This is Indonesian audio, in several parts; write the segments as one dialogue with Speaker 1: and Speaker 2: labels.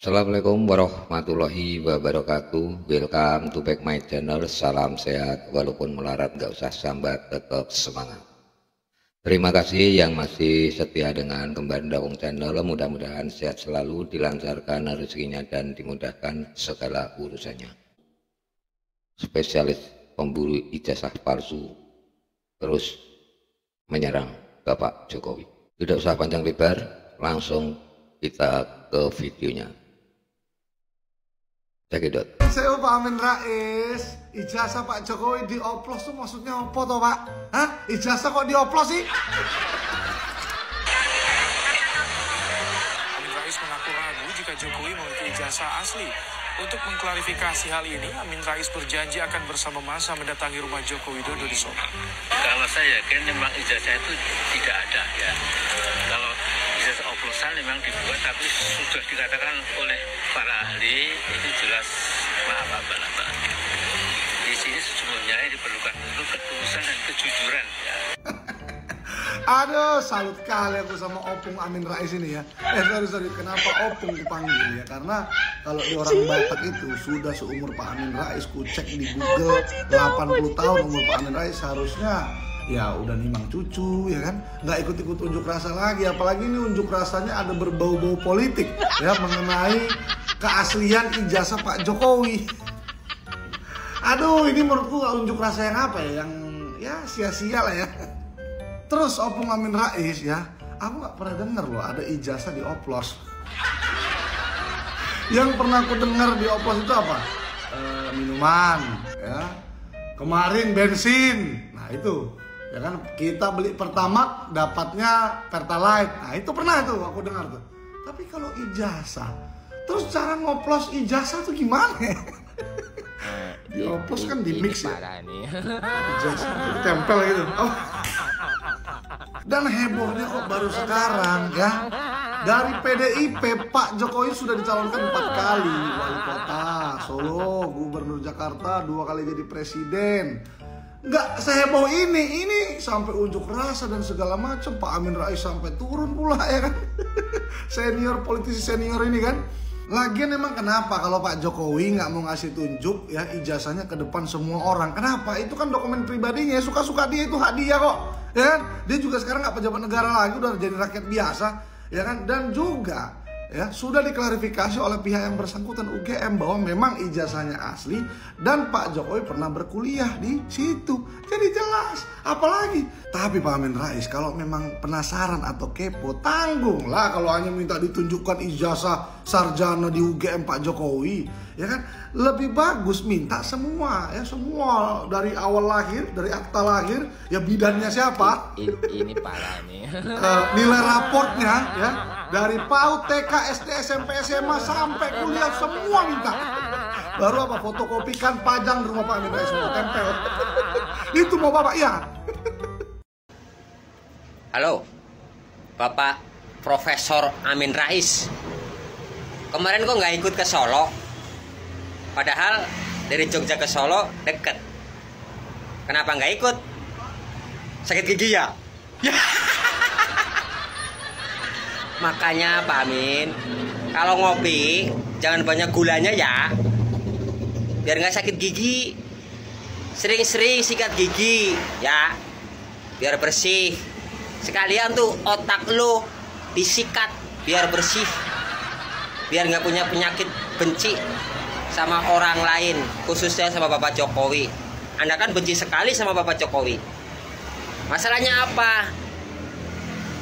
Speaker 1: Assalamualaikum warahmatullahi wabarakatuh. Welcome to back my channel. Salam sehat, walaupun melarat gak usah sambat, tetap semangat. Terima kasih yang masih setia dengan Kembar Dawung channel. Mudah-mudahan sehat selalu, dilancarkan rezekinya dan dimudahkan segala urusannya. Spesialis pemburu ijazah palsu terus menyerang Bapak Jokowi. Tidak usah panjang lebar, langsung kita ke videonya. Cekidot.
Speaker 2: Saya Pak Amin Rais, ijazah Pak Jokowi dioplos tuh maksudnya apa toh Pak? Hah? Ijazah kok dioplos sih?
Speaker 3: Amin Rais mengaku ragu jika Jokowi memiliki ijazah asli. Untuk mengklarifikasi hal ini, Amin Rais berjanji akan bersama masa mendatangi rumah Joko Widodo di Solo.
Speaker 4: Kalau saya yakin memang ijazah itu tidak ada ya. Kalau ijazah oplosan memang dibuat, tapi sudah dikatakan oleh para ahli itu jelas maaf apa. Di sini sesungguhnya diperlukan untuk ketulusan dan kejujuran ya.
Speaker 2: Aduh, salut kali aku sama Opung Amin Rais ini ya. Sorry, kenapa Opung dipanggil ya? Karena kalau di orang Batak itu sudah seumur Pak Amin Rais, ku cek di Google 80 tahun umur Pak Amin Rais, harusnya ya udah nimang cucu ya kan, nggak ikut-ikut unjuk rasa lagi. Apalagi ini unjuk rasanya ada berbau-bau politik ya, mengenai keaslian ijazah Pak Jokowi. Aduh, ini menurutku unjuk rasa yang apa ya, yang ya sia-sia lah ya. Terus Opung Amin Rais ya, aku nggak pernah dengar loh ada ijazah dioplos. Yang pernah aku dengar dioplos itu apa? Minuman ya, kemarin bensin, nah itu ya kan, kita beli Pertamax dapatnya Pertalite, nah itu pernah tuh aku dengar tuh. Tapi kalau ijazah, terus cara ngoplos ijazah tuh gimana? Dioplos kan di mix ya, ijazah ditempel gitu. Oh. Dan hebohnya kok baru sekarang ya, dari PDIP Pak Jokowi sudah dicalonkan 4 kali wali kota Solo, gubernur Jakarta 2 kali jadi presiden. Nggak seheboh ini sampai unjuk rasa dan segala macam. Pak Amin Rais sampai turun pula ya kan. Senior, politisi senior ini kan. Lagian emang kenapa kalau Pak Jokowi nggak mau ngasih tunjuk ya ijazahnya ke depan semua orang? Kenapa? Itu kan dokumen pribadinya, suka-suka dia, itu hadiah kok ya kan. Dia juga sekarang nggak pejabat negara lagi, udah jadi rakyat biasa ya kan. Dan juga ya sudah diklarifikasi oleh pihak yang bersangkutan UGM bahwa memang ijazahnya asli dan Pak Jokowi pernah berkuliah di situ. Jadi jelas, apalagi. Tapi Pak Amin Rais kalau memang penasaran atau kepo, tanggunglah kalau hanya minta ditunjukkan ijazah sarjana di UGM Pak Jokowi, ya kan? Lebih bagus minta semua ya, semua dari awal lahir, dari akta lahir, ya bidannya siapa?
Speaker 5: Ini parah nih.
Speaker 2: Nilai raportnya ya, dari PAUD, TK, SD, SMP, SMA sampai kuliah semua minta. Baru apa, fotokopikan, pajang di rumah Pak Amin Rais, mau tempel. Itu mau Bapak ya.
Speaker 5: Halo, Bapak Profesor Amin Rais. Kemarin kok nggak ikut ke Solo? Padahal dari Jogja ke Solo deket. Kenapa nggak ikut? Sakit gigi ya? Makanya Pak Amin, kalau ngopi jangan banyak gulanya ya, biar nggak sakit gigi. Sering-sering sikat gigi ya, biar bersih. Sekalian tuh otak lo disikat biar bersih, biar nggak punya penyakit benci sama orang lain, khususnya sama Bapak Jokowi. Anda kan benci sekali sama Bapak Jokowi. Masalahnya apa?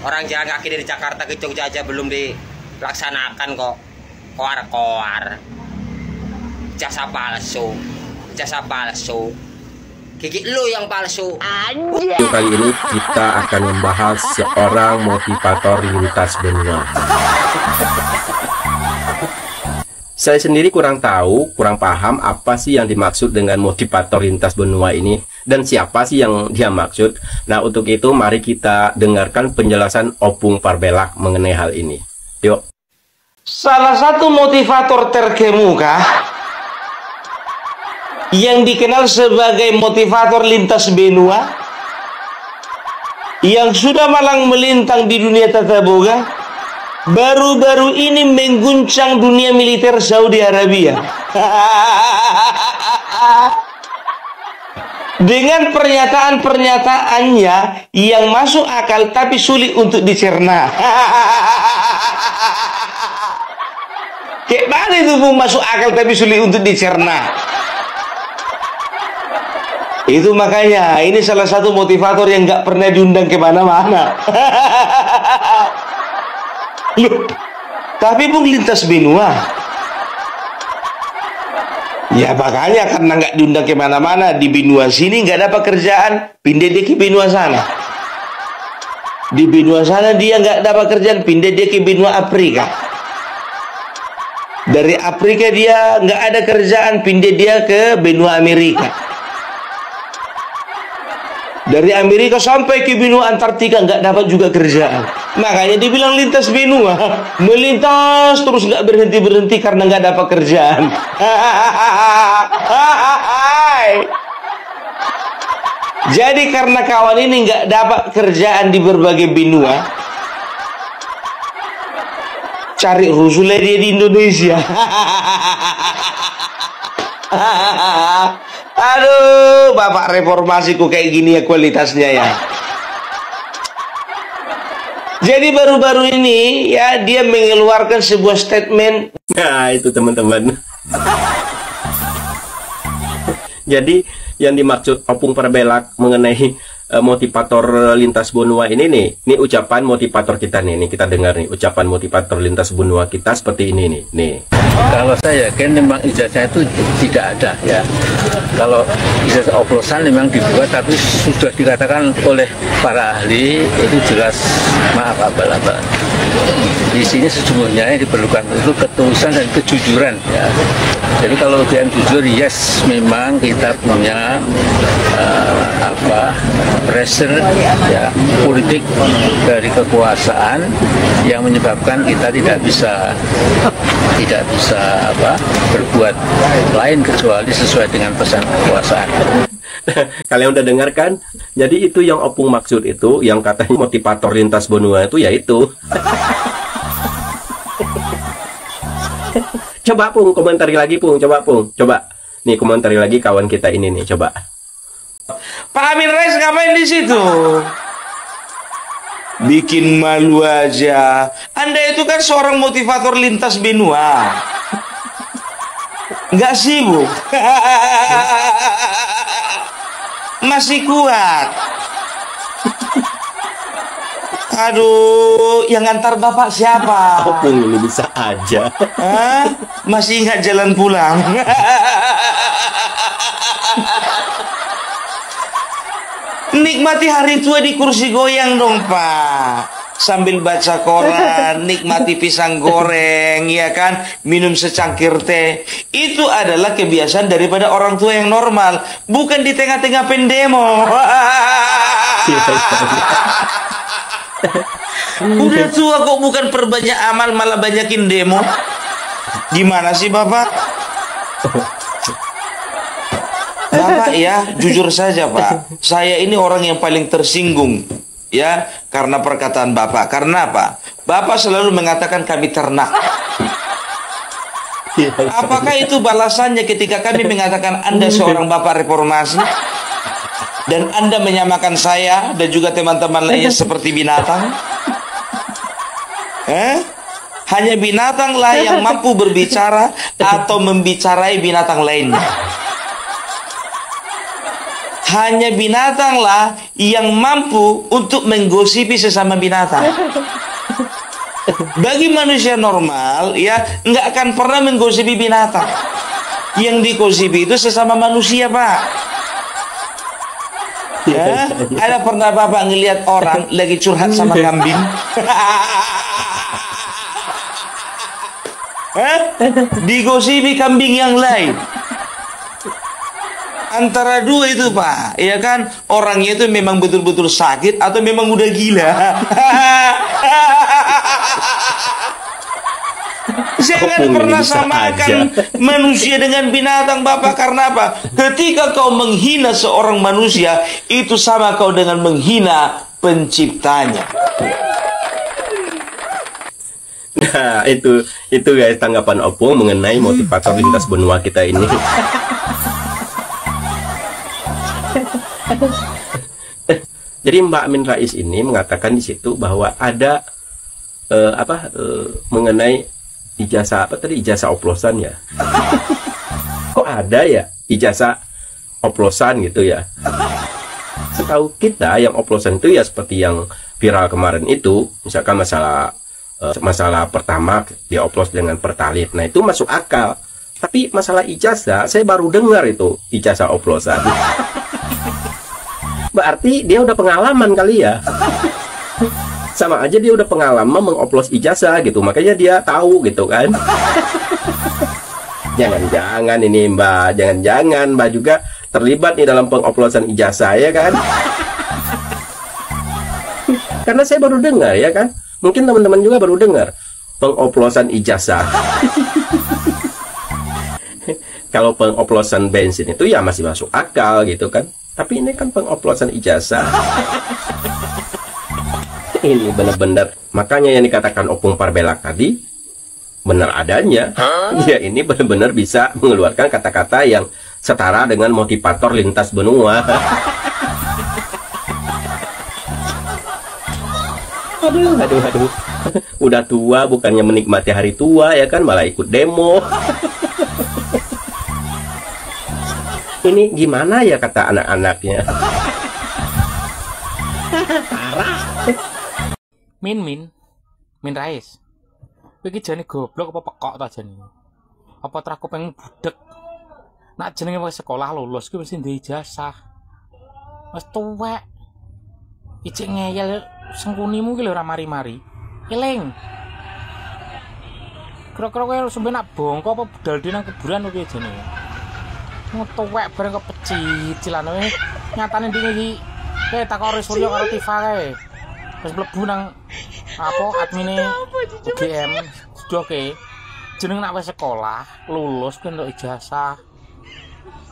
Speaker 5: Orang jalan kaki dari Jakarta ke Jogja aja belum dilaksanakan kok. Koar-koar. Jasa palsu. Gigi lu yang palsu.
Speaker 6: Video kali ini kita akan membahas seorang motivator lintas benua. Saya sendiri kurang tahu, kurang paham apa sih yang dimaksud dengan motivator lintas benua ini dan siapa sih yang dia maksud. Nah, untuk itu mari kita dengarkan penjelasan Opung Parbelak mengenai hal ini. Yuk.
Speaker 7: Salah satu motivator terkemuka yang dikenal sebagai motivator lintas benua, yang sudah malang melintang di dunia tata boga, baru-baru ini mengguncang dunia militer Saudi Arabia. Dengan pernyataan-pernyataannya yang masuk akal tapi sulit untuk dicerna. Kayak mana itu Bung, masuk akal tapi sulit untuk dicerna? Itu makanya ini salah satu motivator yang nggak pernah diundang kemana-mana. Loh, tapi Bung lintas benua. Ya makanya karena nggak diundang kemana-mana, di benua sini nggak dapat kerjaan, pindah dia ke benua sana. Di benua sana dia nggak dapat kerjaan, pindah dia ke benua Afrika. Dari Afrika dia nggak ada kerjaan, pindah dia ke benua Amerika. Dari Amerika sampai ke benua Antartika nggak dapat juga kerjaan. Makanya dibilang lintas benua, melintas terus nggak berhenti-berhenti karena nggak dapat kerjaan. Jadi karena kawan ini nggak dapat kerjaan di berbagai benua, cari rusuhnya dia di Indonesia. Aduh, bapak reformasi kok kayak gini ya kualitasnya ya. Jadi baru-baru ini ya dia mengeluarkan sebuah statement.
Speaker 6: Nah itu teman-teman. Jadi yang dimaksud Opung Perbelak mengenai motivator lintas benua ini ucapan motivator kita nih, kita dengar nih ucapan motivator lintas benua kita seperti ini nih.
Speaker 4: Kalau saya yakin memang ijazah itu tidak ada ya. Kalau ijazah oplosan memang dibuat, tapi sudah dikatakan oleh para ahli itu jelas maaf abal-abal. Di sini sesungguhnya yang diperlukan itu ketulusan dan kejujuran ya. Jadi kalau dia jujur, yes memang kita punya pressure ya politik dari kekuasaan yang menyebabkan kita tidak bisa berbuat lain kecuali sesuai dengan pesan kekuasaan.
Speaker 6: Kalian udah dengar kan? Jadi itu yang Opung maksud itu, yang katanya motivator lintas benua itu yaitu. Coba Pung, komentari lagi Pung, coba Pung, coba. Nih komentari lagi kawan kita ini nih, coba.
Speaker 7: Pak Amin Rais ngapain di situ? Bikin malu aja. Anda itu kan seorang motivator lintas benua. Nggak sibuk. Masih kuat. Aduh, yang antar bapak siapa?
Speaker 6: Opung ini bisa aja.
Speaker 7: Hah? Masih ingat jalan pulang? Nikmati hari tua di kursi goyang dong Pak. Sambil baca koran, nikmati pisang goreng, ya kan, minum secangkir teh. Itu adalah kebiasaan daripada orang tua yang normal, bukan di tengah-tengah pendemo. Udah tua kok bukan perbanyak amal, malah banyakin demo. Gimana sih Bapak? Bapak ya, jujur saja Pak, saya ini orang yang paling tersinggung ya karena perkataan Bapak. Karena apa? Bapak selalu mengatakan kami ternak. Apakah itu balasannya ketika kami mengatakan Anda seorang Bapak reformasi dan Anda menyamakan saya dan juga teman-teman lainnya seperti binatang? Hanya binatanglah yang mampu berbicara atau membicarai binatang lainnya. Hanya binatanglah yang mampu untuk menggosipi sesama binatang. Bagi manusia normal, ya nggak akan pernah menggosipi binatang. Yang digosipi itu sesama manusia, Pak. Ya, ada pernah Bapak ngelihat orang lagi curhat sama kambing? Digosipi kambing yang lain. Antara dua itu Pak, ya kan, orangnya itu memang betul-betul sakit atau memang udah gila. Jangan pernah samakan manusia dengan binatang Bapak. Karena apa? Ketika kau menghina seorang manusia, itu sama kau dengan menghina penciptanya.
Speaker 6: Nah, itu guys tanggapan Opung mengenai motivator lintas benua kita ini. Jadi Mbak Amin Rais ini mengatakan di situ bahwa ada mengenai ijazah ijazah oplosan ya. Kok ada ya ijazah oplosan gitu ya? Setahu kita yang oplosan itu ya seperti yang viral kemarin itu, misalkan masalah pertama dia oplos dengan Pertalite. Nah, itu masuk akal. Tapi masalah ijazah saya baru dengar itu ijazah oplosan. Berarti dia udah pengalaman kali ya. Sama aja dia udah pengalaman mengoplos ijazah gitu, makanya dia tahu gitu kan. Jangan-jangan ini Mbak, jangan-jangan Mbak juga terlibat nih dalam pengoplosan ijazah ya kan. Karena saya baru dengar ya kan. Mungkin teman-teman juga baru dengar pengoplosan ijazah. Kalau pengoplosan bensin itu ya masih masuk akal gitu kan. Tapi ini kan pengoplosan ijazah. Ini benar-benar, makanya yang dikatakan Opung Parbelak tadi benar adanya. Ya, ini benar-benar bisa mengeluarkan kata-kata yang setara dengan motivator lintas benua. Aduh. Udah tua bukannya menikmati hari tua ya kan, malah ikut demo. Ini gimana ya kata anak-anaknya. Parah.
Speaker 8: Min Rais. Kowe iki jane goblok apa pekok ta jane? Apa traku pengen budek? Nak jenenge wis sekolah lulus kuwi mesti ndek ijazah. Wis tuwek. Ijek ngeyel sengkunimu ki lho ora mari-mari. Eling. Kira-kira kowe sampe nak bongko apa budal di nang kuburan kowe jane. Tuwek bareng kepecicilan kowe. Nyatane ndek iki kowe takok Surya karo Tifa kae. Wis mlebu nang admine UGM oke. Jeneng nak wis sekolah lulus kuwi entuk ijazah.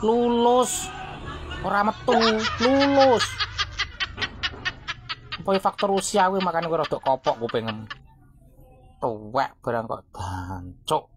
Speaker 8: Lulus ora metu, lulus. Apa faktor usia kuwi makane kowe rada kopok kupingem. Tuwek barang kok dancuk.